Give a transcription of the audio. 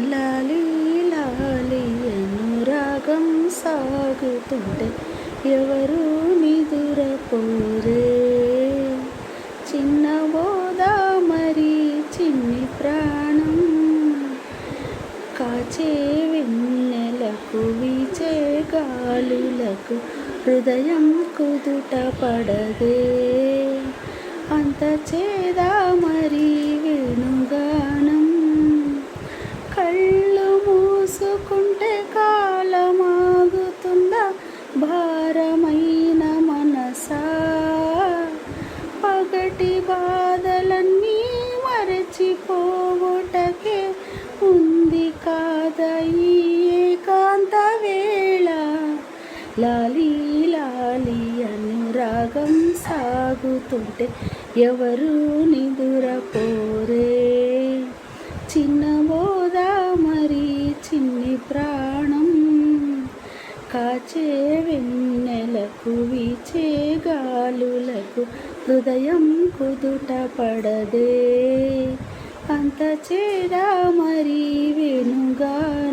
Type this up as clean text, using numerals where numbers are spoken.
లాలి లాలి అనురాగం సాగుతుంటే ఎవరు నిదురపోరే. చిన్న బోదా మరి చిన్ని ప్రాణం కాచే వెన్నెలకు వీచే గాలులకు హృదయం కుదుట పడదే. అంత చేదా మరి వేణుగానం కళ్ళు మూసుకుంటే కాలమాగుతుందా భారమైన మనసా. పగటి బాధలన్నీ మరచిపోవుటకే ఉంది కాదా ఈ ఏకాంత వేళ. లాలి లాలి అనురాగం సాగుతుంటే ఎవరు నిదురపోరే. చిన్న బోదా మరి చిన్ని ప్రాణం కాచే వెన్నెలకు వీచే గాలులకు హృదయం కుదుట పడదే. అంత చేదా మరి వెనుగా